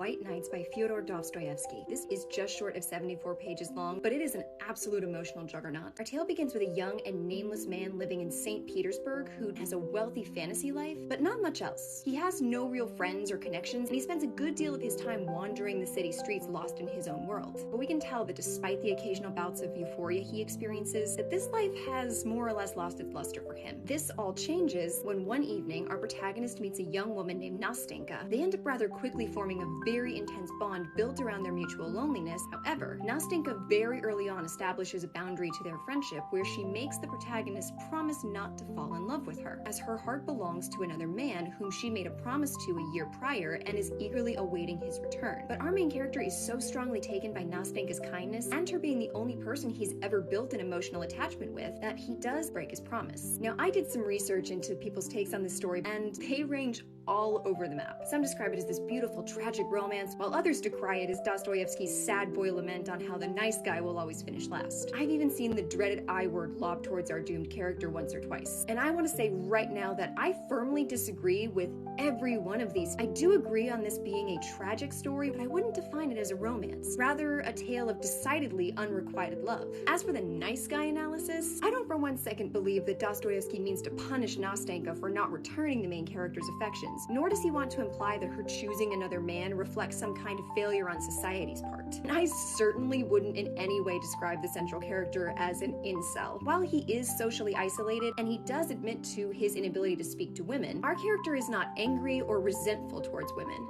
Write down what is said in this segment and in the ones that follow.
White Nights by Fyodor Dostoyevsky. This is just short of 74 pages long, but it is an absolute emotional juggernaut. Our tale begins with a young and nameless man living in St. Petersburg who has a wealthy fantasy life, but not much else. He has no real friends or connections, and he spends a good deal of his time wandering the city streets lost in his own world. But we can tell that despite the occasional bouts of euphoria he experiences, that this life has more or less lost its luster for him. This all changes when one evening our protagonist meets a young woman named Nastenka. They end up rather quickly forming a very intense bond built around their mutual loneliness. However, Nastenka very early on establishes a boundary to their friendship where she makes the protagonist promise not to fall in love with her, as her heart belongs to another man whom she made a promise to a year prior and is eagerly awaiting his return. But our main character is so strongly taken by Nastenka's kindness and her being the only person he's ever built an emotional attachment with that he does break his promise. Now, I did some research into people's takes on this story, and they range all over the map. Some describe it as this beautiful, tragic romance, while others decry it as Dostoyevsky's sad boy lament on how the nice guy will always finish last. I've even seen the dreaded I word lobbed towards our doomed character once or twice. And I want to say right now that I firmly disagree with every one of these. I do agree on this being a tragic story, but I wouldn't define it as a romance. Rather, a tale of decidedly unrequited love. As for the nice guy analysis, I don't for one second believe that Dostoyevsky means to punish Nastenka for not returning the main character's affections, nor does he want to imply that her choosing another man reflects some kind of failure on society's part. And I certainly wouldn't in any way describe the central character as an incel. While he is socially isolated, and he does admit to his inability to speak to women, our character is not angry or resentful towards women,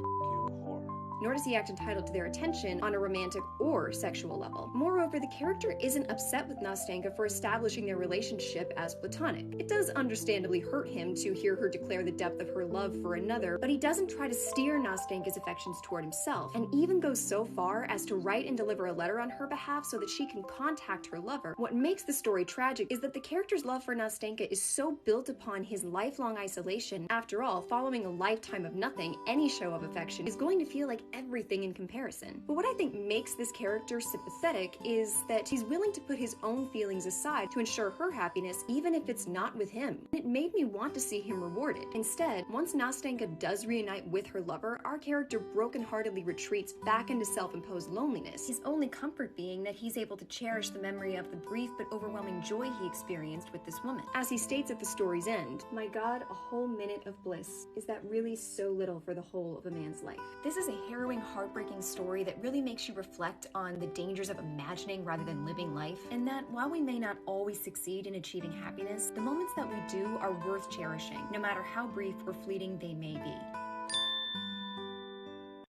nor does he act entitled to their attention on a romantic or sexual level. Moreover, the character isn't upset with Nastenka for establishing their relationship as platonic. It does understandably hurt him to hear her declare the depth of her love for another, but he doesn't try to steer Nastenka's affections toward himself, and even goes so far as to write and deliver a letter on her behalf so that she can contact her lover. What makes the story tragic is that the character's love for Nastenka is so built upon his lifelong isolation. After all, following a lifetime of nothing, any show of affection is going to feel like everything in comparison. But what I think makes this character sympathetic is that he's willing to put his own feelings aside to ensure her happiness, even if it's not with him. It made me want to see him rewarded. Instead, once Nastenka does reunite with her lover, our character brokenheartedly retreats back into self-imposed loneliness, his only comfort being that he's able to cherish the memory of the brief but overwhelming joy he experienced with this woman. As he states at the story's end, "My God, a whole minute of bliss. Is that really so little for the whole of a man's life?" This is a harrowing, heartbreaking story that really makes you reflect on the dangers of imagining rather than living life, and that while we may not always succeed in achieving happiness, the moments that we do are worth cherishing, no matter how brief or fleeting they may be.